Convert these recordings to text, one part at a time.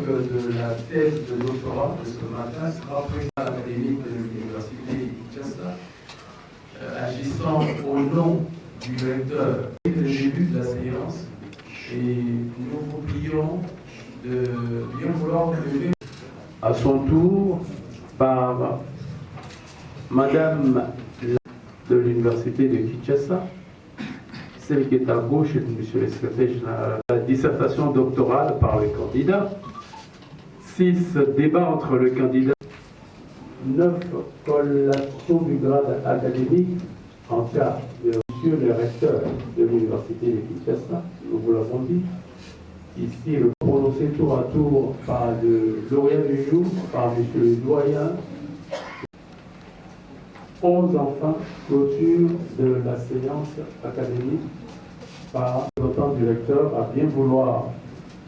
de la thèse de doctorat de ce matin sera président académique de l'Université Kinshasa, agissant au nom du recteur et le début de la séance. Et nous vous prions de bien vouloir lever à son tour par Madame de l'Université de Kinshasa, celle qui est à gauche de Monsieur le secrétaire général. La dissertation doctorale par le candidat. 6. Débat entre le candidat. 9. Collation du grade académique en cas de Monsieur le recteur de l'Université de Kinshasa. Nous vous l'avons dit. Ici, le prononcé tour à tour par le lauréat du jour, par Monsieur le doyen. 11 enfin, clôture de la séance académique par le représentant du recteur à bien vouloir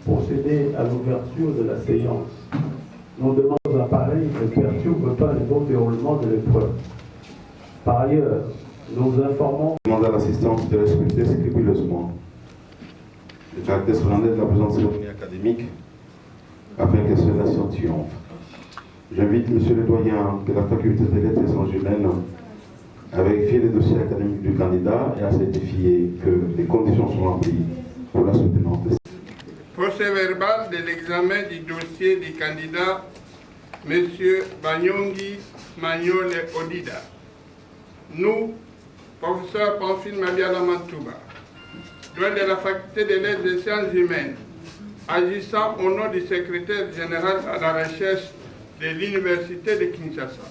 procéder à l'ouverture de la séance. Nous demandons aux appareils ne perturbent pas le bon déroulement de l'épreuve. Par ailleurs, nous informons. Je demande à l'assistance de respecter scrupuleusement le caractère solennel de la présente cérémonie académique afin que cela triomphe. J'invite Monsieur le doyen de la faculté des lettres et sciences humaines à vérifier les dossiers académiques du candidat et à certifier que les conditions sont remplies pour la soutenance. Procès verbal de l'examen du dossier du candidat M. Banyongi Manyole Odida. Nous, professeur Pamphile Mabiala Mantouba, doyen de la faculté des lettres et sciences humaines, agissant au nom du secrétaire général à la recherche de l'Université de Kinshasa.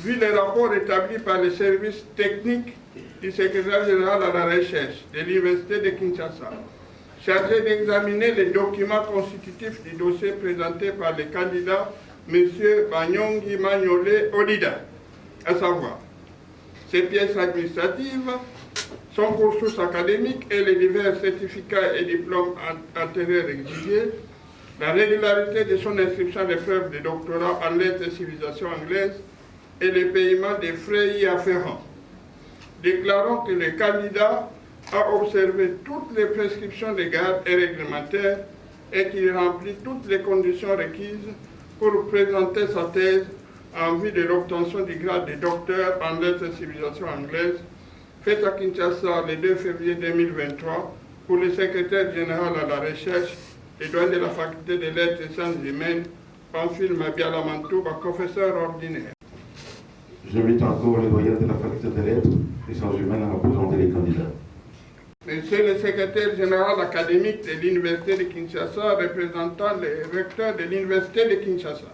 Vu les rapports établis par les services techniques du secrétaire général à la recherche de l'Université de Kinshasa, chargé d'examiner les documents constitutifs du dossier présenté par le candidat M. Banyongi Manyole Odida, à savoir ses pièces administratives, son cursus académique et les divers certificats et diplômes antérieurs exigés, la régularité de son inscription à l'épreuve de doctorat en lettres et civilisation anglaise et le paiement des frais y afférents. Déclarons que le candidat a observé toutes les prescriptions légales et réglementaires et qu'il remplit toutes les conditions requises pour présenter sa thèse en vue de l'obtention du grade de docteur en lettres et civilisation anglaise, faite à Kinshasa le 2 février 2023 pour le secrétaire général à la recherche et doyen de la faculté des lettres et sciences humaines, Pamphile Mabiala Mantouba, professeur ordinaire. J'invite encore le doyen de la faculté des lettres et sciences humaines à représenter les candidats. Monsieur le secrétaire général académique de l'Université de Kinshasa, représentant le recteur de l'Université de Kinshasa.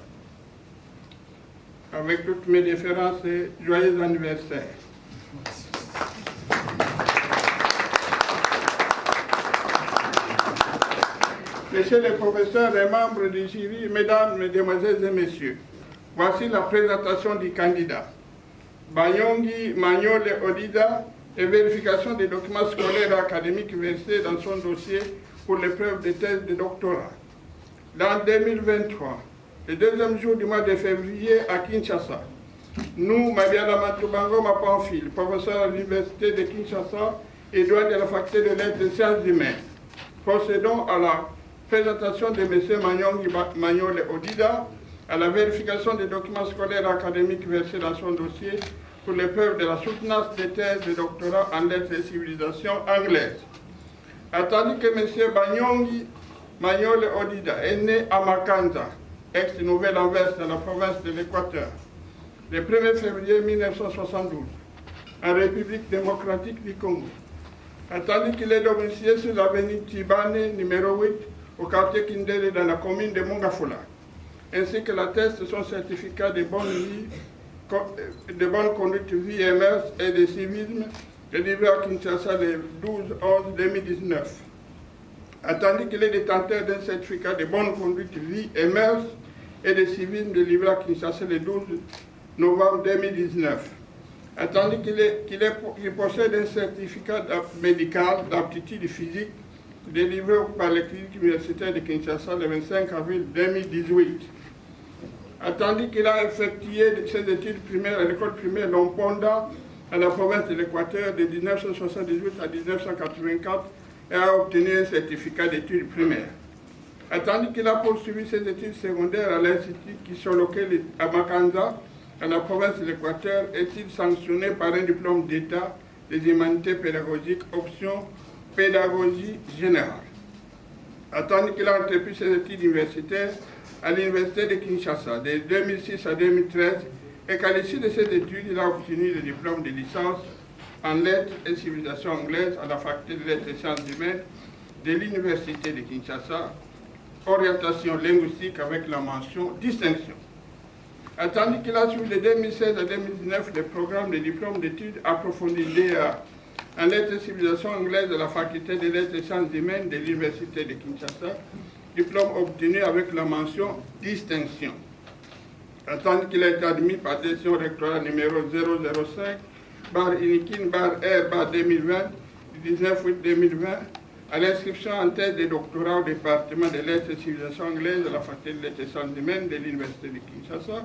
Avec toutes mes déférences et joyeux anniversaire. Messieurs les professeurs et membres du jury, mesdames, mesdemoiselles et messieurs, voici la présentation du candidat. Banyongi Manyole Odida et vérification des documents scolaires et académiques versés dans son dossier pour l'épreuve de thèse de doctorat. En 2023, le deuxième jour du mois de février à Kinshasa, nous, Mabiala Mantoubango Pamphile, professeur à l'Université de Kinshasa et doyen de la faculté de lettres et sciences humaines, procédons à la présentation de M. Banyongi Manyole Odida, à la vérification des documents scolaires et académiques versés dans son dossier pour l'épreuve de la soutenance des thèses de doctorat en lettres et civilisation anglaise. Attendu que M. Banyongi Manyole Odida est né à Makanza, ex-Nouvelle-Anvers dans la province de l'Équateur, le 1er février 1972, en République démocratique du Congo. Attendu qu'il est domicilié sur l'avenue Tibane, numéro 8, au quartier Kindele, dans la commune de Mongafula, ainsi que l'atteste de son certificat de bonne vie, de bonne conduite vie et mœurs et de civisme, délivré à Kinshasa le 12/11/2019. Attendu qu'il est détenteur d'un certificat de bonne conduite vie et mœurs et de civisme délivré à Kinshasa le 12 novembre 2019. Attendu qu'il possède un certificat médical d'aptitude physique délivré par la clinique universitaire de Kinshasa le 25 avril 2018. Attendu qu'il a effectué ses études primaires à l'école primaire Lomponda à la province de l'Équateur de 1978 à 1984 et a obtenu un certificat d'études primaires. Attendu qu'il a poursuivi ses études secondaires à l'Institut Kisholoke à Makanza, dans la province de l'Équateur, est-il sanctionné par un diplôme d'État des humanités pédagogiques, option pédagogie générale. Attendu qu'il a entrepris ses études universitaires à l'Université de Kinshasa de 2006 à 2013 et qu'à l'issue de ses études, il a obtenu le diplôme de licence en lettres et civilisation anglaise à la faculté de lettres et sciences humaines de l'Université de Kinshasa, orientation linguistique avec la mention distinction. Attendu qu'il a suivi de 2016 à 2019 le programme de diplôme d'études approfondies DEA en lettres et civilisation anglaise de la faculté de lettres et sciences humaines de l'Université de Kinshasa, diplôme obtenu avec la mention distinction. Attendu qu'il a été admis par décision rectorale numéro 005/INIKIN/R/2020 du 19 août 2020 à l'inscription en thèse de doctorat au département de lettres et civilisation anglaise de la faculté de lettres et sciences humaines de l'Université de Kinshasa,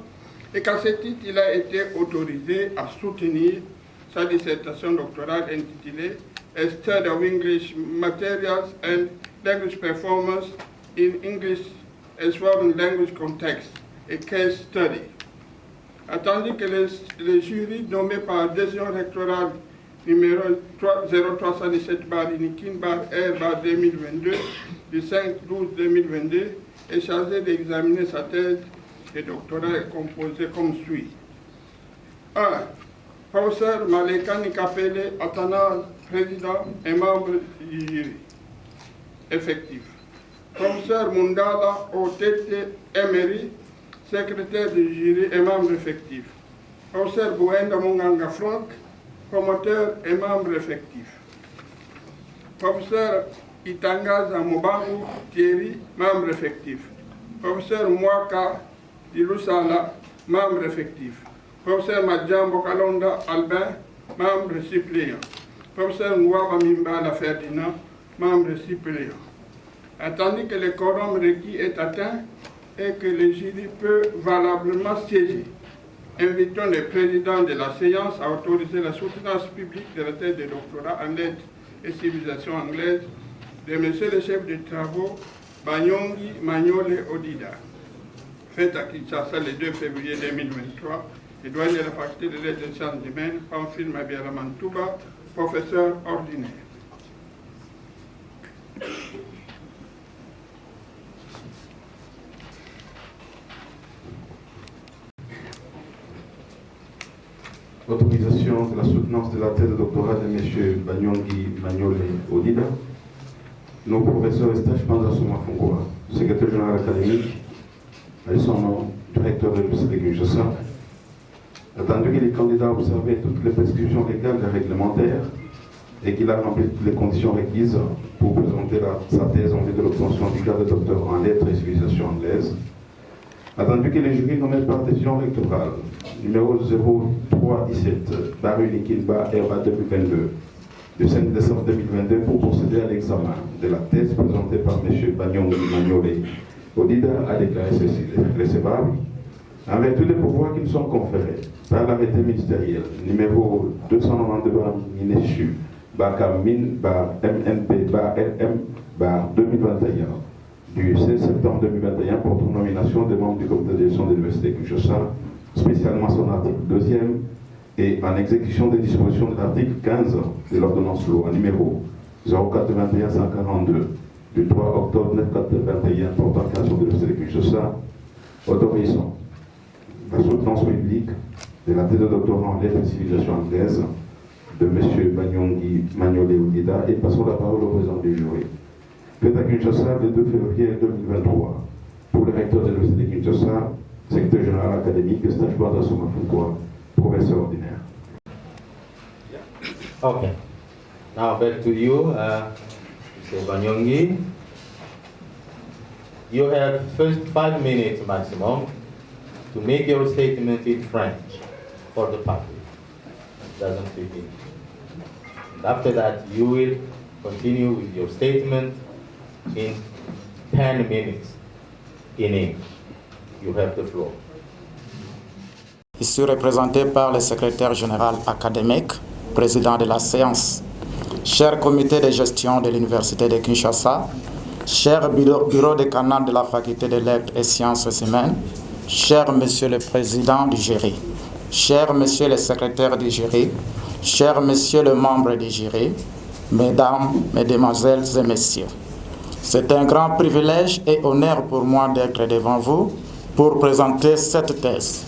et qu'à ce titre, il a été autorisé à soutenir sa dissertation doctorale intitulée A Study of English Materials and Language Performance in English as Foreign Language Context, a Case Study. Attendu que le jury nommé par décision rectorale numéro 0317/INIKIN/R/2022 du 5/12/2022 est chargé d'examiner sa thèse de doctorat est composé comme suit. 1. Professeur Maleka Nikapele Athanase, président et membre du jury. Effectif. Professeur Mundala Otete Emery, secrétaire du jury et membre effectif. Professeur Bouenda Munganga Franck, promoteur et membre effectif. Professeur Itangaza Mobangu Thierry, membre effectif. Professeur Mwaka Dilusala, membre effectif. Professeur Madjambo Kalonda Albin, membre suppléant. Professeur Nwaba Mimbala Ferdinand, membre suppléant. Attendu que le quorum requis est atteint et que le jury peut valablement siéger, invitons le président de la séance à autoriser la soutenance publique de la thèse de doctorat en lettres et civilisation anglaise de monsieur le chef de travaux Banyongi Manyole Odida, faite à Kinshasa le 2 février 2023, le doyen de la faculté de lettres et sciences humaines, Pamphile Mabiala Mantouba, professeur ordinaire. Autorisation de la soutenance de la thèse de doctorat de M. Banyongi Manyole Odida. Nos professeurs Estache Panzasuma Fungoa, secrétaire général académique, et son nom, directeur de l'Université de Kinshasa. Attendu que les candidats ont observé toutes les prescriptions légales et réglementaires et qu'il a rempli toutes les conditions requises pour présenter sa thèse en vue de l'obtention du grade de docteur en lettres et civilisation anglaise. Attendu que les jurys nommés par décision rectorale numéro 0317/INIKIN/R/2022 du 5 décembre 2022 pour procéder à l'examen de la thèse présentée par M. Banyongi Manyole Odida a déclaré ceci recevable en vertu des pouvoirs qui nous sont conférés par l'arrêté ministériel numéro 292/MNP/MNP/LM/2021 du 16 septembre 2021 portant nomination des membres du comité de gestion de l'Université de Kinshasa, spécialement son article 2e, et en exécution des dispositions de l'article 15 de l'ordonnance loi numéro 0421-142 du 3 octobre 1921 portant création de l'Université de Kinshasa, autorisant la soutenance publique de la thèse de doctorat en lettres et civilisation anglaise de M. Banyongi Manyole Odida et passons la parole au président du jury. Fait à Kinshasa le 2 février 2023 pour le recteur de l'Université de Kinshasa, secrétaire général académique, Estache Panzasuma Fungoa, professeur ordinaire. Okay. Now back to you, Mr. Banyongi. You have first 5 minutes maximum to make your statement in French for the public. Doesn't speak English. And after that, you will continue with your statement in 10 minutes in English. You have the floor. Ici représenté par le secrétaire général académique, président de la séance, cher comité de gestion de l'Université de Kinshasa, cher bureau de canal de la faculté des lettres et sciences humaines, cher monsieur le président du jury, cher monsieur le secrétaire du jury, cher monsieur le membre du jury, mesdames, mesdemoiselles et messieurs. C'est un grand privilège et honneur pour moi d'être devant vous pour présenter cette thèse.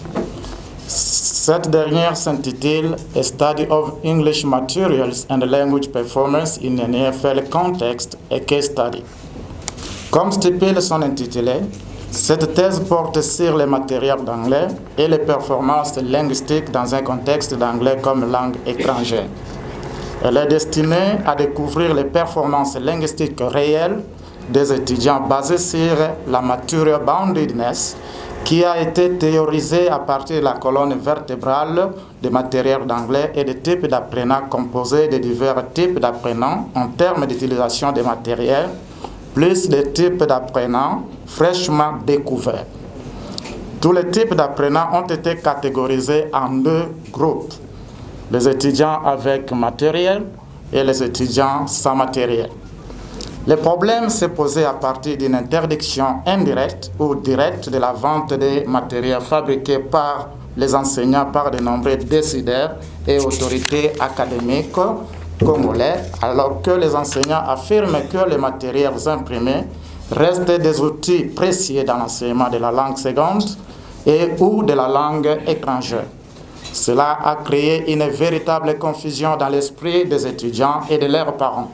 Cette dernière s'intitule A Study of English Materials and Language Performance in an EFL Context, a Case Study. Comme stipule son intitulé, cette thèse porte sur les matériels d'anglais et les performances linguistiques dans un contexte d'anglais comme langue étrangère. Elle est destinée à découvrir les performances linguistiques réelles des étudiants basées sur la material boundedness qui a été théorisée à partir de la colonne vertébrale des matériels d'anglais et des types d'apprenants composés de divers types d'apprenants en termes d'utilisation des matériels, plus des types d'apprenants fraîchement découverts. Tous les types d'apprenants ont été catégorisés en deux groupes, les étudiants avec matériel et les étudiants sans matériel. Le problème s'est posé à partir d'une interdiction indirecte ou directe de la vente des matériels fabriqués par les enseignants par de nombreux décideurs et autorités académiques congolais, alors que les enseignants affirment que les matériels imprimés restent des outils précieux dans l'enseignement de la langue seconde et ou de la langue étrangère. Cela a créé une véritable confusion dans l'esprit des étudiants et de leurs parents.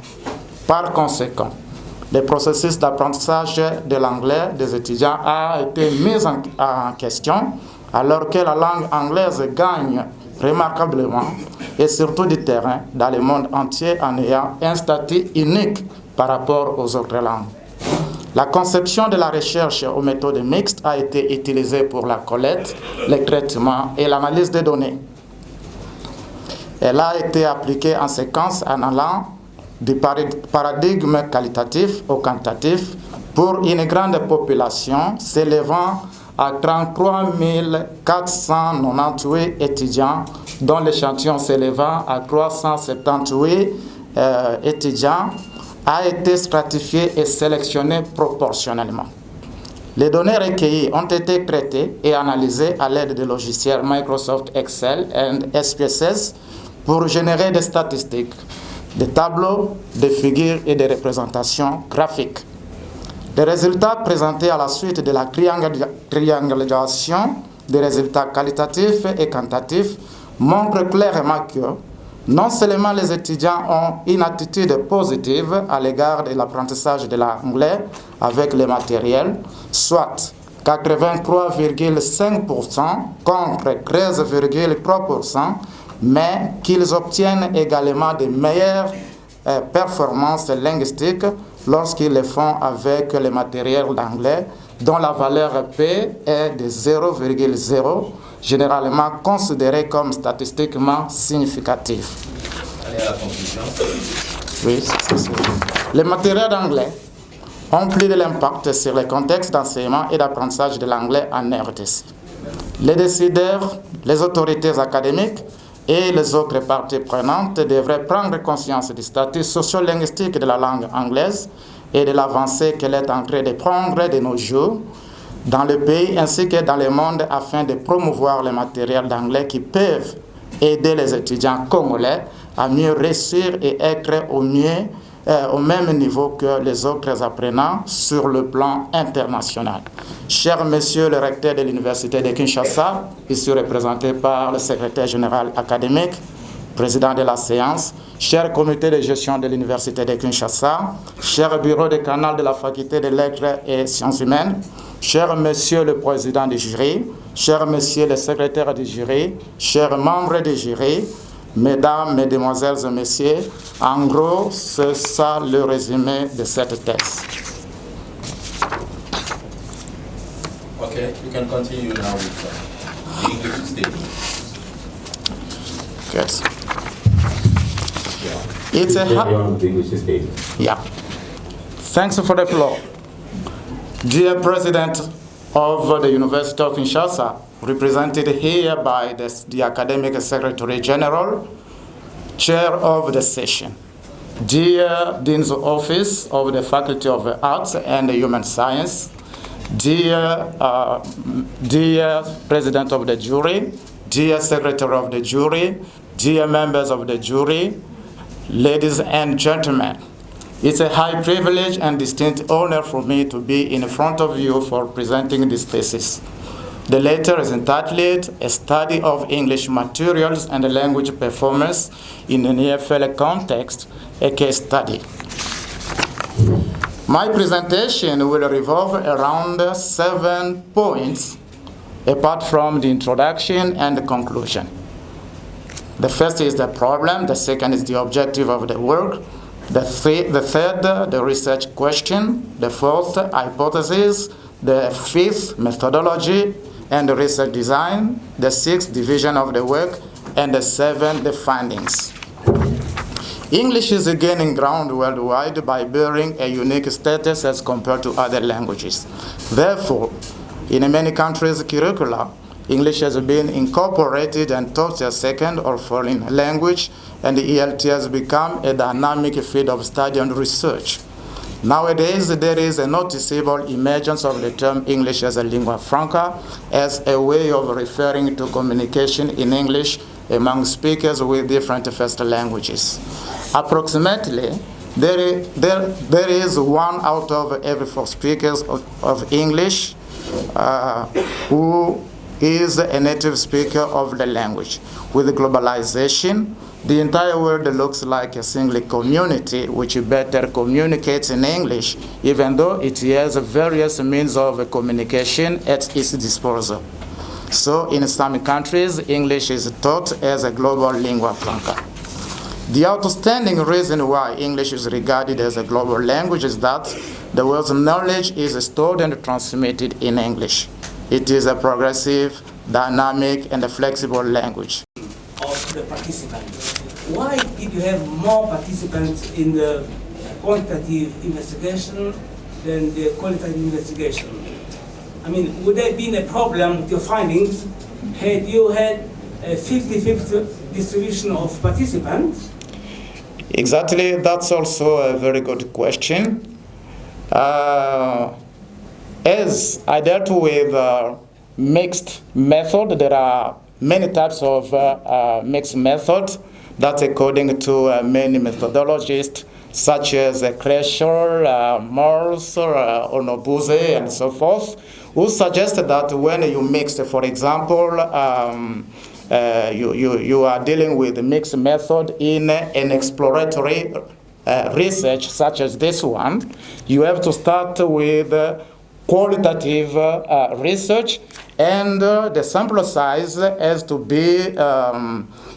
Par conséquent, le processus d'apprentissage de l'anglais des étudiants a été mis en question alors que la langue anglaise gagne remarquablement et surtout du terrain dans le monde entier en ayant un statut unique par rapport aux autres langues. La conception de la recherche aux méthodes mixtes a été utilisée pour la collecte, le traitement et l'analyse des données. Elle a été appliquée en séquence en allant du paradigme qualitatif au quantitatif pour une grande population s'élevant à 33 498 étudiants, dont l'échantillon s'élevant à 378 étudiants, a été stratifié et sélectionné proportionnellement. Les données recueillies ont été traitées et analysées à l'aide des logiciels Microsoft Excel et SPSS pour générer des statistiques, des tableaux, des figures et des représentations graphiques. Les résultats présentés à la suite de la triangulation des résultats qualitatifs et quantitatifs montrent clairement que non seulement les étudiants ont une attitude positive à l'égard de l'apprentissage de l'anglais avec les matériels, soit 83,5% contre 13,3%, mais qu'ils obtiennent également de meilleures performances linguistiques lorsqu'ils le font avec les matériels d'anglais, dont la valeur P est de 0,0, généralement considéré comme statistiquement significatif. Allez à la conclusion. Oui, c'est ça. Les matériels d'anglais ont plus de l'impact sur les contextes d'enseignement et d'apprentissage de l'anglais en RDC. Les décideurs, les autorités académiques et les autres parties prenantes devraient prendre conscience du statut sociolinguistique de la langue anglaise et de l'avancée qu'elle est en train de prendre de nos jours dans le pays ainsi que dans le monde afin de promouvoir les matériels d'anglais qui peuvent aider les étudiants congolais à mieux réussir et être au même niveau que les autres apprenants sur le plan international. Cher monsieur le recteur de l'Université de Kinshasa, ici représenté par le secrétaire général académique, président de la séance, cher comité de gestion de l'Université de Kinshasa, cher bureau de canal de la faculté des lettres et sciences humaines, cher monsieur le président du jury, cher monsieur le secrétaire du jury, chers membres du jury, mesdames, mesdemoiselles et messieurs, en gros, c'est ça le résumé de cette thèse. Okay, you can continue now with the English statement. Good. It's a yeah. Thanks for the floor. Dear President of the University of Kinshasa, represented here by the Academic Secretary General, Chair of the session, dear Dean's Office of the Faculty of Arts and Human Science, dear President of the Jury, dear Secretary of the Jury, dear members of the jury, ladies and gentlemen, it's a high privilege and distinct honor for me to be in front of you for presenting this thesis. The letter is entitled A Study of English Materials and Language Performance in an EFL Context, a Case Study. My presentation will revolve around 7 points, apart from the introduction and the conclusion. The first is the problem, the second is the objective of the work, the third, the research question, the fourth, hypothesis, the fifth, methodology and the research design, the sixth, division of the work, and the seventh, the findings. English is gaining ground worldwide by bearing a unique status as compared to other languages. Therefore, in many countries' curricula, English has been incorporated and taught as second or foreign language, and the ELT has become a dynamic field of study and research. Nowadays, there is a noticeable emergence of the term English as a lingua franca as a way of referring to communication in English among speakers with different first languages. Approximately, there is 1 out of every 4 speakers of English who is a native speaker of the language. With globalization, the entire world looks like a single community which better communicates in English, even though it has various means of communication at its disposal. So in some countries, English is taught as a global lingua franca. The outstanding reason why English is regarded as a global language is that the world's knowledge is stored and transmitted in English. It is a progressive, dynamic, and a flexible language. Of the participants. Why did you have more participants in the quantitative investigation than the qualitative investigation? I mean, would there have been a problem with your findings had you had a 50-50 distribution of participants? Exactly, that's also a very good question. As I dealt with mixed method, there are many types of mixed methods that, according to many methodologists, such as Kresher, Morse, Onobuze, and so forth, who suggest that when you mix, for example, you are dealing with a mixed method in an exploratory research such as this one, you have to start with qualitative research, and the sample size has to be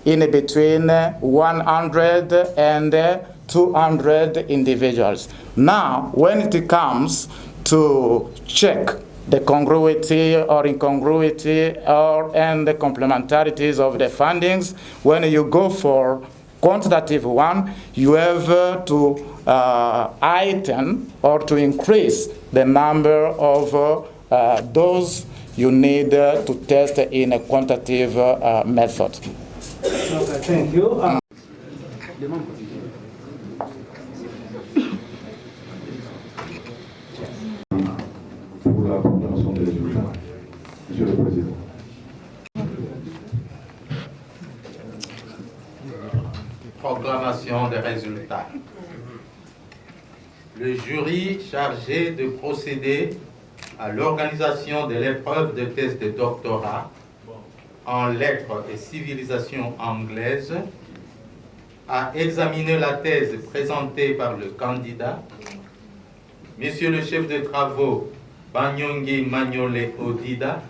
in between 100 and 200 individuals. Now, when it comes to check the congruity or incongruity and the complementarities of the findings, when you go for quantitative one, you have to heighten or to increase the number of those you need to test in a quantitative method. Okay, thank you. Pour la proclamation des résultats, Monsieur le Président. Proclamation des résultats. Le jury chargé de procéder à l'organisation de l'épreuve de thèse de doctorat en lettres et civilisation anglaise a examiné la thèse présentée par le candidat, Monsieur le chef de travaux Banyongi Magnole Odida,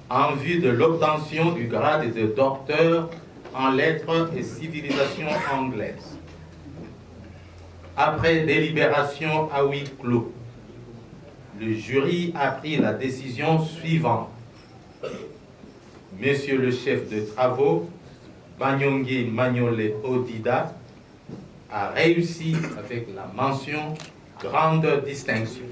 en vue de l'obtention du grade de docteur en lettres et civilisation anglaise. Après délibération à huis clos, le jury a pris la décision suivante. Monsieur le chef de travaux, Banyongi Magnole Odida, a réussi avec la mention grande distinction.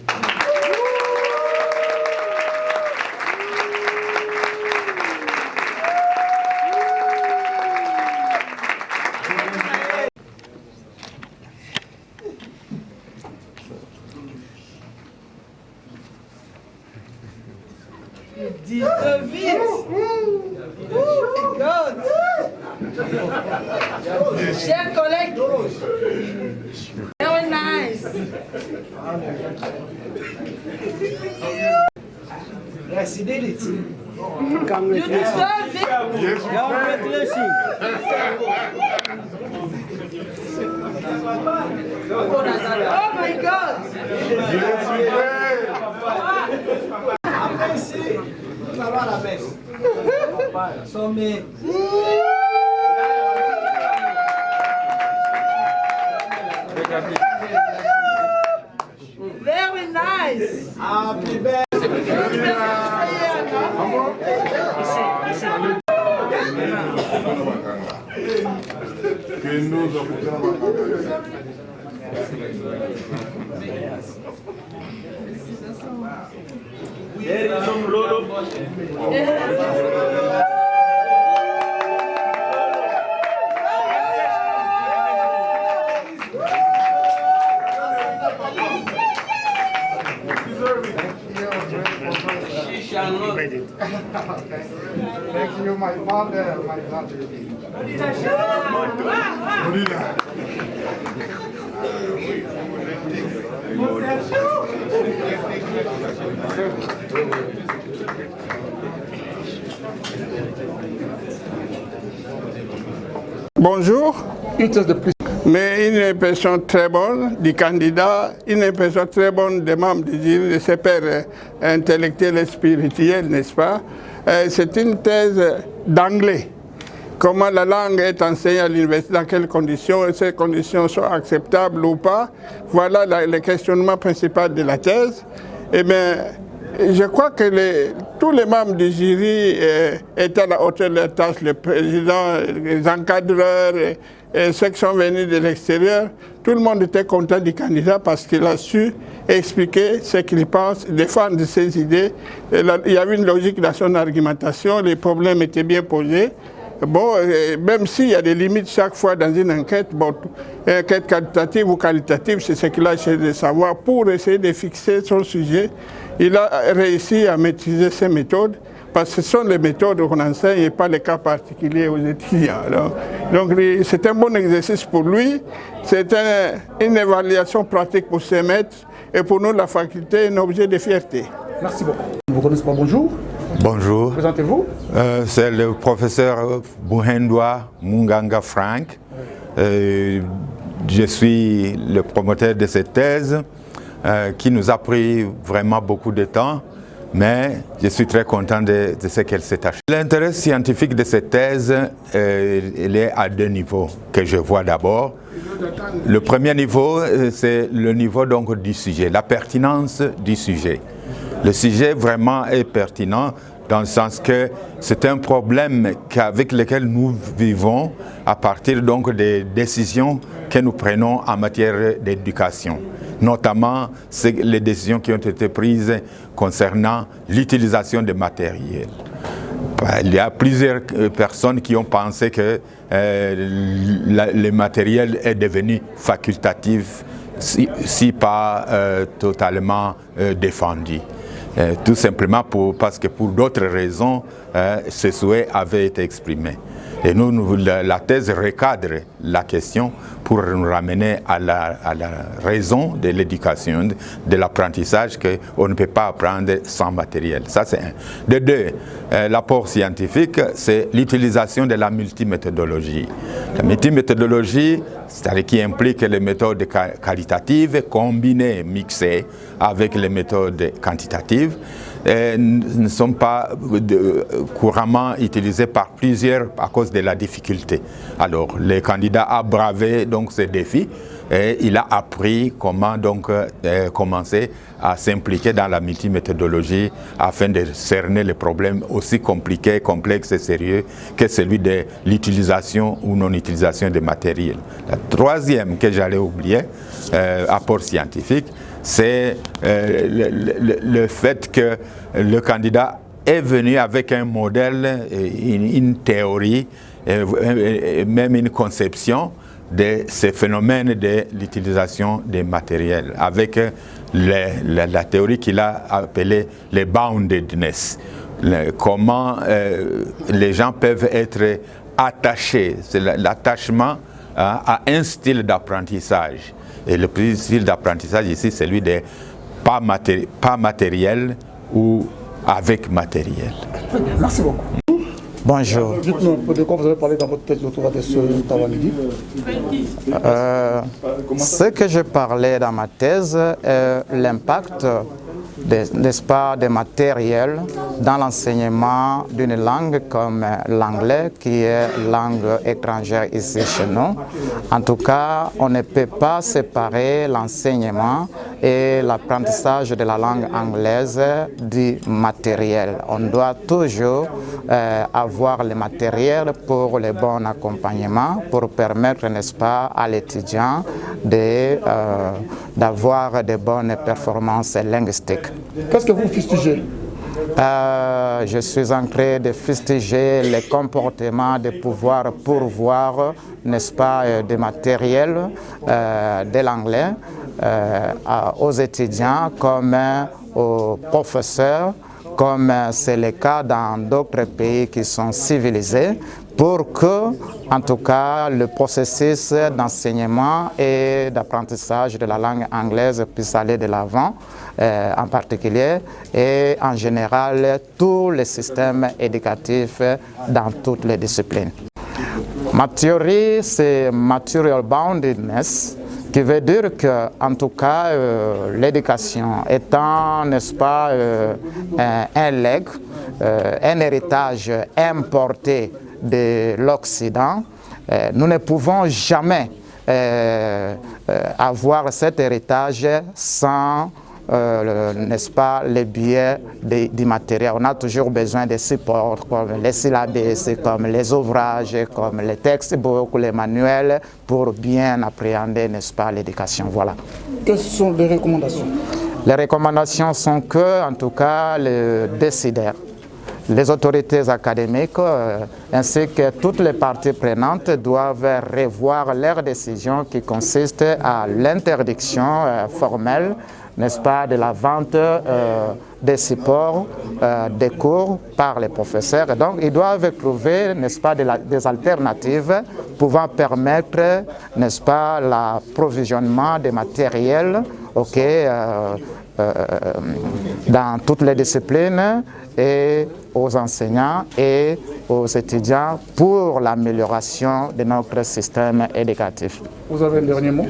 Chers collègues, very nice. Yes, he did it. You deserve it. Congratulations. Oh my God. Very nice. Happy birthday. Thank you, my father, my brother. Bonjour. Mais une impression très bonne du candidat, une impression très bonne des membres du jury, de ses pairs intellectuels et spirituels, n'est-ce pas? C'est une thèse d'anglais. Comment la langue est enseignée à l'université, dans quelles conditions, et ces conditions sont acceptables ou pas. Voilà le questionnement principal de la thèse. Eh bien, je crois que tous les membres du jury étaient à la hauteur de leur tâche, le président, les encadreurs, et ceux qui sont venus de l'extérieur. Tout le monde était content du candidat parce qu'il a su expliquer ce qu'il pense, défendre ses idées. Il y avait une logique dans son argumentation, les problèmes étaient bien posés. Bon, même s'il y a des limites chaque fois dans une enquête, bon, enquête quantitative ou qualitative, c'est ce qu'il a essayé de savoir pour essayer de fixer son sujet. Il a réussi à maîtriser ses méthodes, parce que ce sont les méthodes qu'on enseigne et pas les cas particuliers aux étudiants. Donc c'est un bon exercice pour lui, c'est une évaluation pratique pour ses maîtres, et pour nous, la faculté, un objet de fierté. Merci beaucoup. Vous connaissez pas, bonjour. Bonjour. Présentez-vous. C'est le professeur Buhendwa Munganga Frank. Je suis le promoteur de cette thèse qui nous a pris vraiment beaucoup de temps, mais je suis très content de ce qu'elle s'est achevée. L'intérêt scientifique de cette thèse, il est à deux niveaux que je vois d'abord. Le premier niveau, c'est le niveau donc du sujet, la pertinence du sujet. Le sujet vraiment est pertinent dans le sens que c'est un problème avec lequel nous vivons à partir donc des décisions que nous prenons en matière d'éducation. Notamment les décisions qui ont été prises concernant l'utilisation des matériels. Il y a plusieurs personnes qui ont pensé que le matériel est devenu facultatif, si pas totalement défendu. Tout simplement parce que pour d'autres raisons, ce souhait avait été exprimé. Et nous, la thèse recadre la question pour nous ramener à la raison de l'éducation, de l'apprentissage, qu'on ne peut pas apprendre sans matériel. Ça, c'est un. De deux, l'apport scientifique, c'est l'utilisation de la multiméthodologie. La multiméthodologie, c'est-à-dire qui implique les méthodes qualitatives combinées, mixées avec les méthodes quantitatives, ne sont pas couramment utilisées par plusieurs à cause de la difficulté. Alors, le candidat a bravé donc ces défis et il a appris comment donc commencer à s'impliquer dans la multiméthodologie afin de cerner les problèmes aussi compliqués, complexes et sérieux que celui de l'utilisation ou non-utilisation des matériels. La troisième que j'allais oublier, apport scientifique, c'est le fait que le candidat est venu avec un modèle, une théorie, même une conception de ces phénomènes de l'utilisation des matériels, avec la théorie qu'il a appelée les boundedness. comment les gens peuvent être attachés. C'est l'attachement à un style d'apprentissage. Et le style d'apprentissage ici, c'est celui des pas matériel ou avec matériel. Merci beaucoup. Bonjour. Dites-nous un peu de quoi vous avez parlé dans votre thèse doctorale de ce avant-midi. Ce que je parlais dans ma thèse, l'impact, n'est-ce pas, des matériels dans l'enseignement d'une langue comme l'anglais, qui est langue étrangère ici chez nous. En tout cas, on ne peut pas séparer l'enseignement et l'apprentissage de la langue anglaise du matériel. On doit toujours avoir le matériel pour le bon accompagnement, pour permettre, n'est-ce pas, à l'étudiant d'avoir de bonnes performances linguistiques. Qu'est-ce que vous fustigez? Je suis en train de fustiger les comportements de pouvoir pourvoir, n'est-ce pas, des matériels de l'anglais aux étudiants comme aux professeurs, comme c'est le cas dans d'autres pays qui sont civilisés, pour que, en tout cas, le processus d'enseignement et d'apprentissage de la langue anglaise puisse aller de l'avant, en particulier, et en général, tous les systèmes éducatifs dans toutes les disciplines. Ma théorie, c'est Material Boundedness, qui veut dire que, en tout cas, l'éducation étant, n'est-ce pas, un legs, un héritage importé de l'Occident, nous ne pouvons jamais avoir cet héritage sans, n'est-ce pas, les biais du matériel. On a toujours besoin de supports comme les syllabus, comme les ouvrages, comme les textbooks, les manuels, pour bien appréhender, n'est-ce pas, l'éducation. Voilà. Quelles sont les recommandations? Les recommandations sont que, en tout cas, les décideurs, les autorités académiques ainsi que toutes les parties prenantes doivent revoir leurs décisions qui consistent à l'interdiction formelle, n'est-ce pas, de la vente des supports, des cours par les professeurs. Et donc, ils doivent trouver, n'est-ce pas, des alternatives pouvant permettre, n'est-ce pas, l'approvisionnement des matériels, dans toutes les disciplines et aux enseignants et aux étudiants pour l'amélioration de notre système éducatif. Vous avez un dernier mot?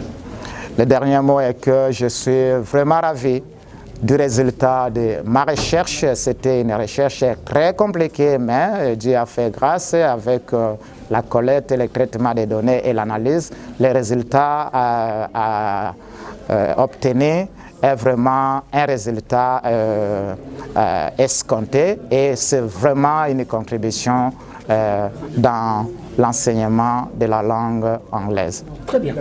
Le dernier mot est que je suis vraiment ravi du résultat de ma recherche. C'était une recherche très compliquée, mais Dieu a fait grâce avec la collecte et le traitement des données et l'analyse. Les résultats obtenus est vraiment un résultat escompté et c'est vraiment une contribution dans l'enseignement de la langue anglaise. Très bien.